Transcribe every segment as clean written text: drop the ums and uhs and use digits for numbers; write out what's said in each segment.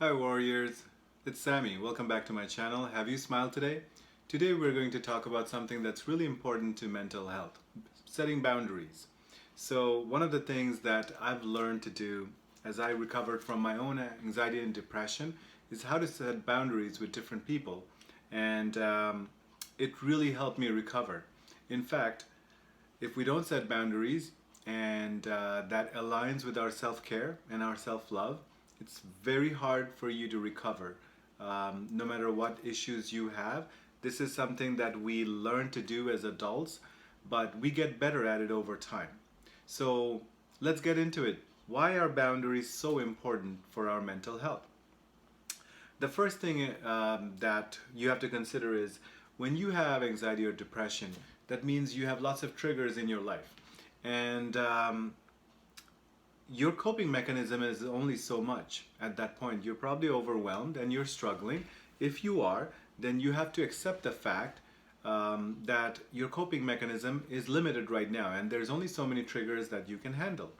Hi warriors, it's Sammy. Welcome back to my channel. Have you smiled today? Today we're going to talk about something that's really important to mental health, setting boundaries. So one of the things that I've learned to do as I recovered from my own anxiety and depression is how to set boundaries with different people. And it really helped me recover. In fact, if we don't set boundaries and that aligns with our self-care and our self-love, it's very hard for you to recover. No matter what issues you have, this is something that we learn to do as adults, but we get better at it over time. So let's get into it. Why are boundaries so important for our mental health? The first thing that you have to consider is when you have anxiety or depression, that means you have lots of triggers in your life. And your coping mechanism is only so much at that point. You're probably overwhelmed and you're struggling. If you are, then you have to accept the fact that your coping mechanism is limited right now and there's only so many triggers that you can handle.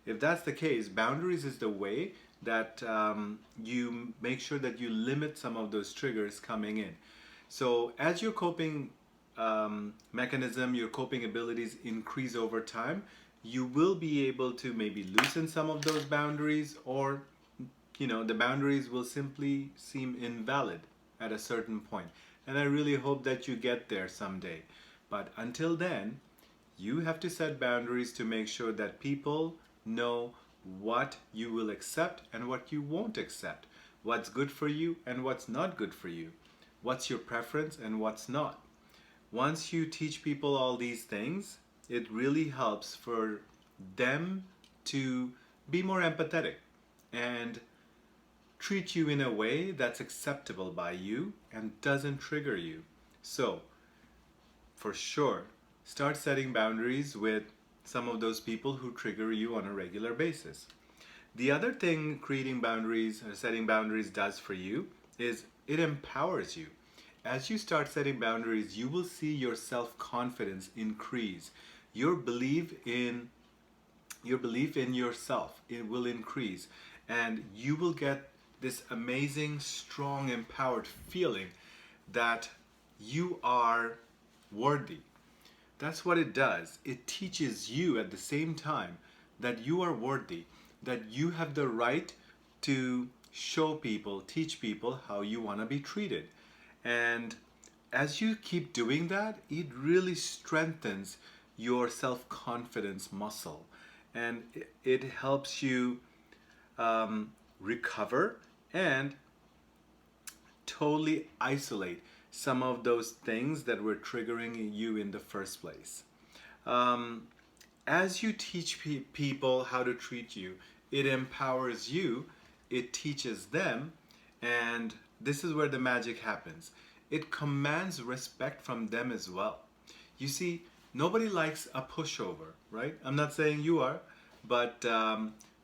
If that's the case, boundaries is the way that you make sure that you limit some of those triggers coming in. So as your coping mechanism, your coping abilities increase over time, you will be able to maybe loosen some of those boundaries, or the boundaries will simply seem invalid at a certain point. And I really hope that you get there someday. But until then, you have to set boundaries to make sure that people know what you will accept and what you won't accept, what's good for you and what's not good for you, what's your preference and what's not. Once you teach people all these things, it really helps for them to be more empathetic and treat you in a way that's acceptable by you and doesn't trigger you. So, for sure, start setting boundaries with some of those people who trigger you on a regular basis. The other thing creating boundaries or setting boundaries does for you is it empowers you. As you start setting boundaries, you will see your self-confidence increase. Your belief in yourself, it will increase, and you will get this amazing, strong, empowered feeling that you are worthy. That's what it does. It teaches you at the same time that you are worthy, that you have the right to show people, teach people how you want to be treated. And as you keep doing that, it really strengthens your self confidence muscle, and it helps you recover and totally isolate some of those things that were triggering you in the first place. Um, as you teach people how to treat you, it empowers you, it teaches them, and this is where the magic happens. It commands respect from them as well. You see, nobody likes a pushover, right? I'm not saying you are, but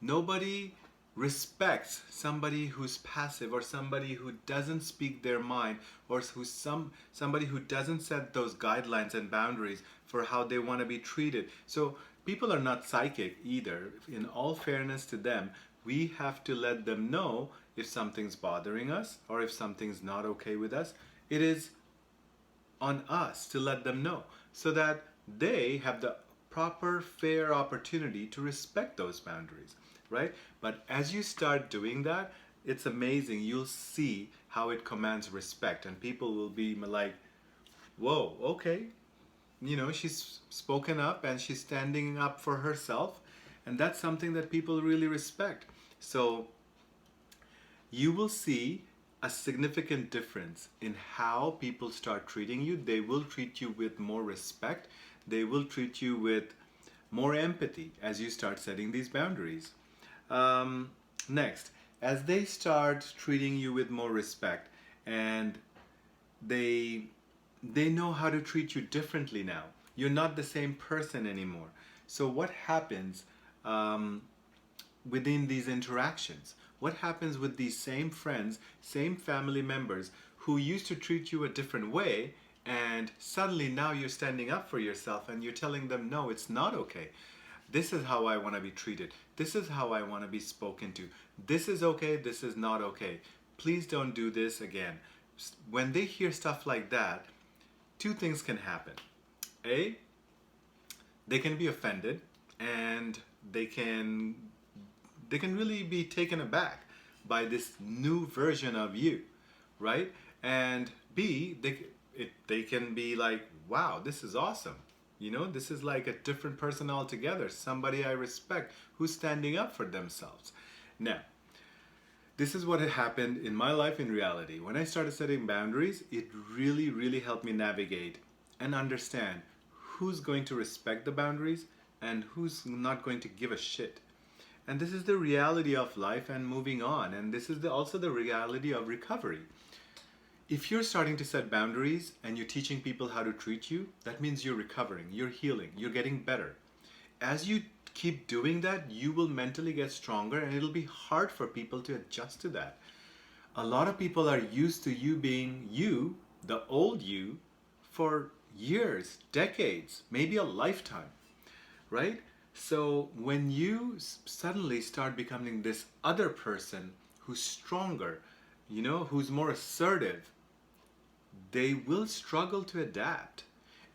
nobody respects somebody who's passive, or somebody who doesn't speak their mind, or somebody who doesn't set those guidelines and boundaries for how they want to be treated. So people are not psychic either. In all fairness to them, we have to let them know if something's bothering us or if something's not okay with us. It is on us to let them know so that they have the proper, fair opportunity to respect those boundaries, right? But as you start doing that, it's amazing. You'll see how it commands respect, and people will be like, whoa, okay, she's spoken up and she's standing up for herself, and that's something that people really respect. So you will see a significant difference in how people start treating you. They will treat you with more respect. They will treat you with more empathy as you start setting these boundaries. Next, as they start treating you with more respect, and they they know how to treat you differently now. You're not the same person anymore. So what happens within these interactions? What happens with these same friends, same family members who used to treat you a different way, and suddenly now you're standing up for yourself and you're telling them, no, it's not okay. This is how I want to be treated. This is how I want to be spoken to. This is okay. This is not okay. Please don't do this again. When they hear stuff like that, two things can happen. A, they can be offended, and they can really be taken aback by this new version of you, right? And B, they can be like, wow, this is awesome. You know, this is like a different person altogether, somebody I respect who's standing up for themselves. Now, this is what had happened in my life in reality. When I started setting boundaries, it really, really helped me navigate and understand who's going to respect the boundaries and who's not going to give a shit. And this is the reality of life and moving on. And this is also the reality of recovery. If you're starting to set boundaries and you're teaching people how to treat you, that means you're recovering, you're healing, you're getting better. As you keep doing that, you will mentally get stronger, and it'll be hard for people to adjust to that. A lot of people are used to you being you, the old you, for years, decades, maybe a lifetime, right? So when you suddenly start becoming this other person who's stronger, you know, who's more assertive, they will struggle to adapt.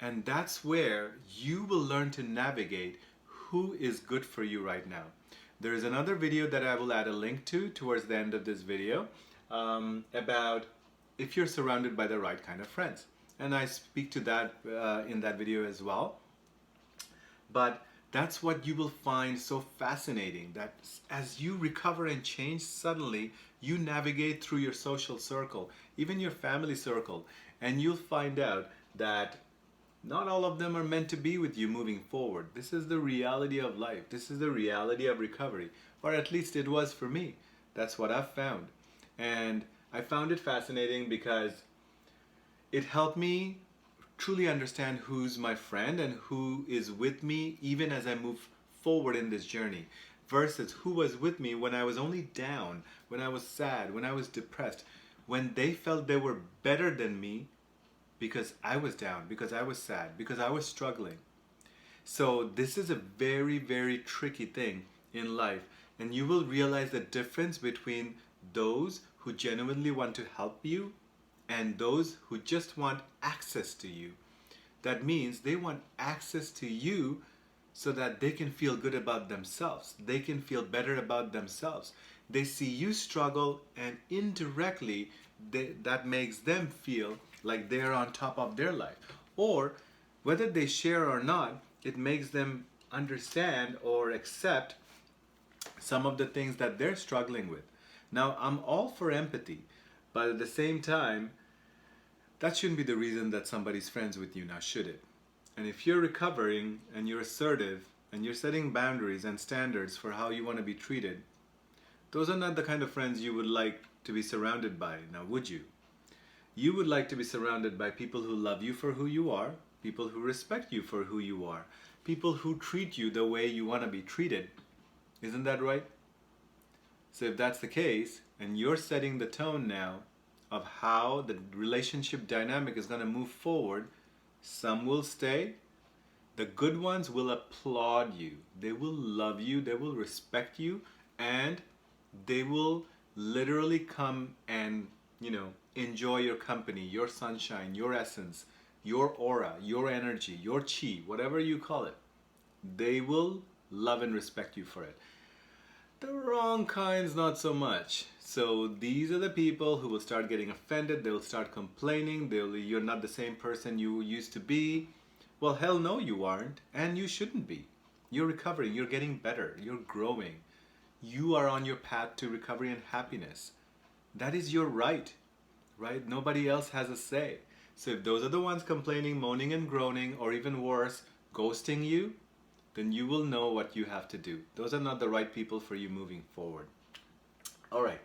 And that's where you will learn to navigate who is good for you right now. There is another video that I will add a link to towards the end of this video about if you're surrounded by the right kind of friends. And I speak to that in that video as well. But that's what you will find so fascinating, that as you recover and change, suddenly you navigate through your social circle, even your family circle, and you'll find out that not all of them are meant to be with you moving forward. This is the reality of life. This is the reality of recovery, or at least it was for me. That's what I've found. And I found it fascinating because it helped me truly understand who's my friend and who is with me even as I move forward in this journey, versus who was with me when I was only down, when I was sad, when I was depressed, when they felt they were better than me because I was down, because I was sad, because I was struggling. So this is a very, very tricky thing in life, and you will realize the difference between those who genuinely want to help you and those who just want access to you. That means they want access to you so that they can feel good about themselves. They can feel better about themselves. They see you struggle, and indirectly that makes them feel like they're on top of their life. Or whether they share or not, it makes them understand or accept some of the things that they're struggling with. Now, I'm all for empathy, but at the same time, that shouldn't be the reason that somebody's friends with you now, should it? And if you're recovering and you're assertive and you're setting boundaries and standards for how you want to be treated, those are not the kind of friends you would like to be surrounded by, now would you? You would like to be surrounded by people who love you for who you are, people who respect you for who you are, people who treat you the way you want to be treated. Isn't that right? So if that's the case, and you're setting the tone now of how the relationship dynamic is going to move forward, some will stay. The good ones will applaud you. They will love you. They will respect you. And they will literally come and, enjoy your company, your sunshine, your essence, your aura, your energy, your chi, whatever you call it. They will love and respect you for it. The wrong kinds, not so much. So these are the people who will start getting offended. They'll start complaining. You're not the same person you used to be. Well, hell no, you aren't. And you shouldn't be. You're recovering. You're getting better. You're growing. You are on your path to recovery and happiness. That is your right, right? Nobody else has a say. So if those are the ones complaining, moaning and groaning, or even worse, ghosting you, then you will know what you have to do. Those are not the right people for you moving forward. All right.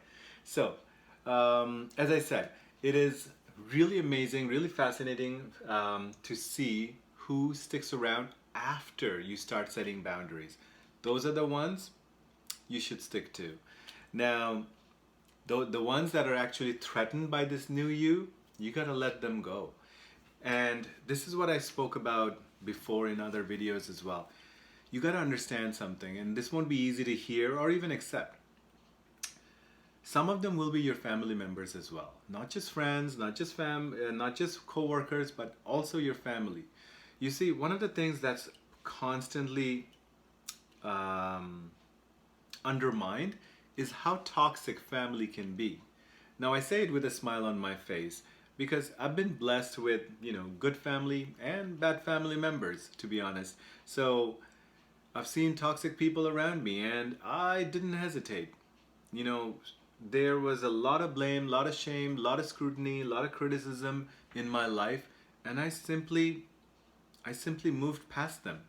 So, as I said, it is really amazing, really fascinating to see who sticks around after you start setting boundaries. Those are the ones you should stick to. Now, the ones that are actually threatened by this new you gotta let them go. And this is what I spoke about before in other videos as well. you got to understand something, and this won't be easy to hear or even accept. Some of them will be your family members as well, not just friends, not just co-workers, but also your family. You see, one of the things that's constantly um, undermined is how toxic family can be. Now, I say it with a smile on my face because I've been blessed with, good family and bad family members, to be honest. So I've seen toxic people around me and I didn't hesitate. You know, there was a lot of blame, a lot of shame, a lot of scrutiny, a lot of criticism in my life, and I simply moved past them.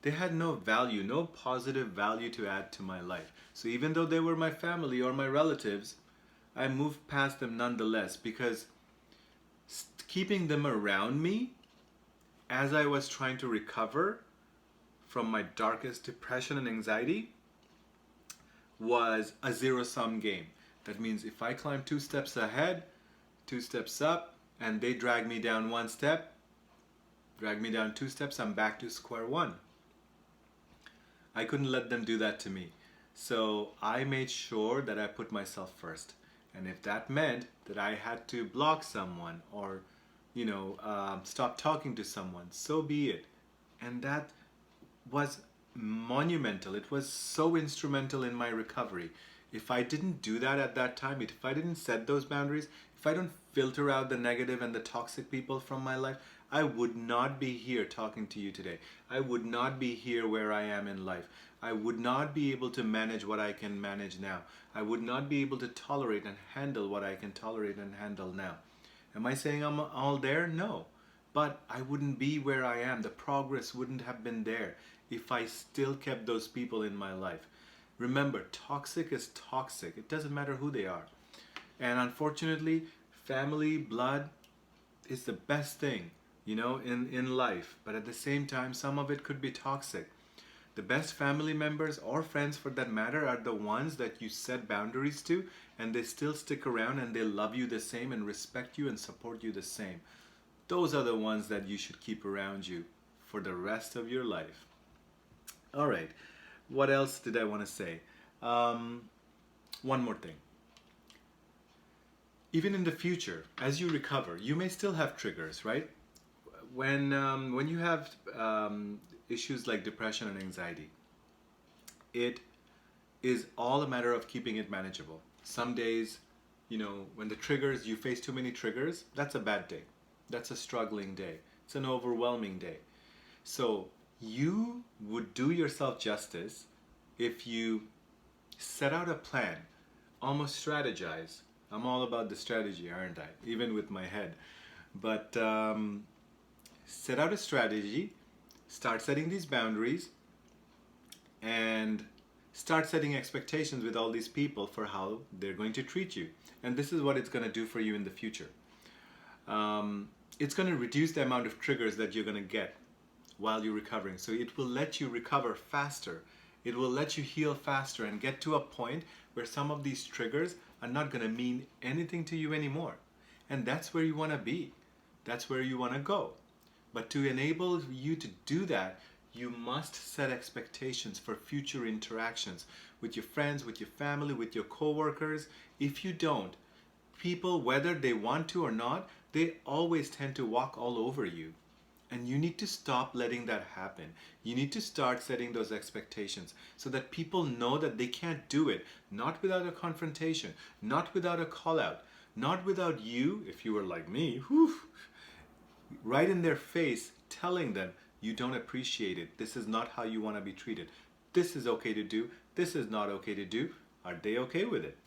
They had no value, no positive value to add to my life. So even though they were my family or my relatives, I moved past them nonetheless because keeping them around me as I was trying to recover from my darkest depression and anxiety was a zero sum game. That means if I climb 2 steps ahead, 2 steps up, and they drag me down 1 step, drag me down 2 steps, I'm back to square one. I couldn't let them do that to me. So I made sure that I put myself first. And if that meant that I had to block someone or, stop talking to someone, so be it. And that was monumental. It was so instrumental in my recovery. If I didn't do that at that time, if I didn't set those boundaries, if I don't filter out the negative and the toxic people from my life, I would not be here talking to you today. I would not be here where I am in life. I would not be able to manage what I can manage now. I would not be able to tolerate and handle what I can tolerate and handle now. Am I saying I'm all there? No. But I wouldn't be where I am. The progress wouldn't have been there if I still kept those people in my life. Remember, toxic is toxic. It doesn't matter who they are. And unfortunately, family, blood is the best thing, in life. But at the same time, some of it could be toxic. The best family members or friends for that matter are the ones that you set boundaries to and they still stick around and they love you the same and respect you and support you the same. Those are the ones that you should keep around you for the rest of your life. All right, what else did I want to say? One more thing. Even in the future, as you recover, you may still have triggers, right? When you have issues like depression and anxiety, it is all a matter of keeping it manageable. Some days, when the triggers, you face too many triggers, that's a bad day. That's a struggling day. It's an overwhelming day. So you would do yourself justice if you set out a plan, almost strategize. I'm all about the strategy, aren't I? Even with my head. But set out a strategy, start setting these boundaries, and start setting expectations with all these people for how they're going to treat you. And this is what it's going to do for you in the future. It's going to reduce the amount of triggers that you're going to get while you're recovering. So it will let you recover faster. It will let you heal faster and get to a point where some of these triggers are not going to mean anything to you anymore. And that's where you want to be. That's where you want to go. But to enable you to do that, you must set expectations for future interactions with your friends, with your family, with your coworkers. If you don't, people, whether they want to or not, they always tend to walk all over you. And you need to stop letting that happen. You need to start setting those expectations so that people know that they can't do it, not without a confrontation, not without a call out, not without you, if you were like me, right in their face telling them you don't appreciate it. This is not how you want to be treated. This is okay to do. This is not okay to do. Are they okay with it?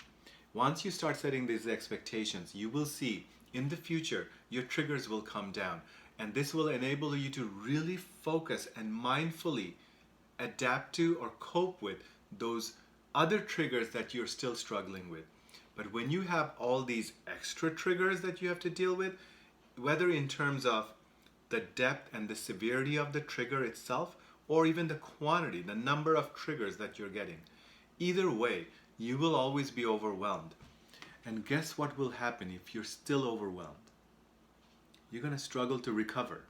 Once you start setting these expectations, you will see in the future your triggers will come down. And this will enable you to really focus and mindfully adapt to or cope with those other triggers that you're still struggling with. But when you have all these extra triggers that you have to deal with, whether in terms of the depth and the severity of the trigger itself, or even the quantity, the number of triggers that you're getting, either way, you will always be overwhelmed. And guess what will happen if you're still overwhelmed? You're going to struggle to recover.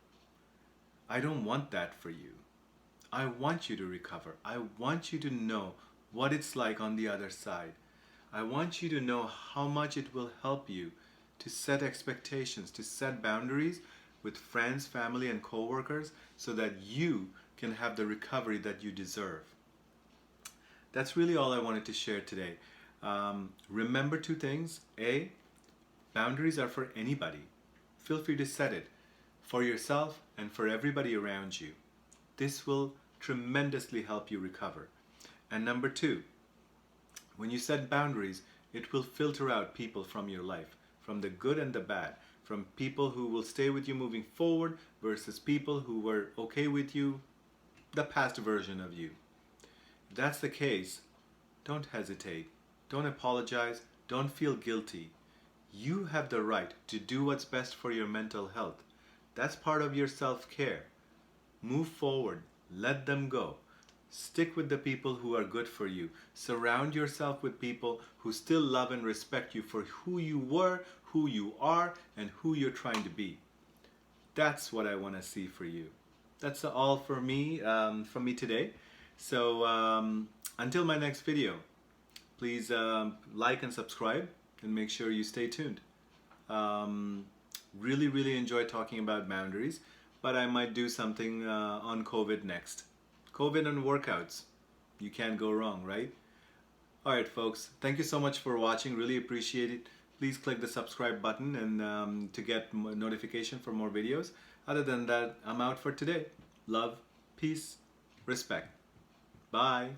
I don't want that for you. I want you to recover. I want you to know what it's like on the other side. I want you to know how much it will help you to set expectations, to set boundaries with friends, family, and coworkers so that you can have the recovery that you deserve. That's really all I wanted to share today. Remember two things. A, boundaries are for anybody. Feel free to set it for yourself and for everybody around you. This will tremendously help you recover. And number two, when you set boundaries, it will filter out people from your life, from the good and the bad, from people who will stay with you moving forward versus people who were okay with you, the past version of you. If that's the case, don't hesitate. Don't apologize. Don't feel guilty. You have the right to do what's best for your mental health. That's part of your self-care. Move forward. Let them go. Stick with the people who are good for you. Surround yourself with people who still love and respect you for who you were, who you are, and who you're trying to be. That's what I want to see for you. That's all for me, from me today. So until my next video, please like and subscribe and make sure you stay tuned. Really enjoy talking about boundaries, but I might do something on COVID next. COVID and workouts. You can't go wrong, right? Alright folks, thank you so much for watching. Really appreciate it. Please click the subscribe button and to get notification for more videos. Other than that, I'm out for today. Love, peace, respect. Bye.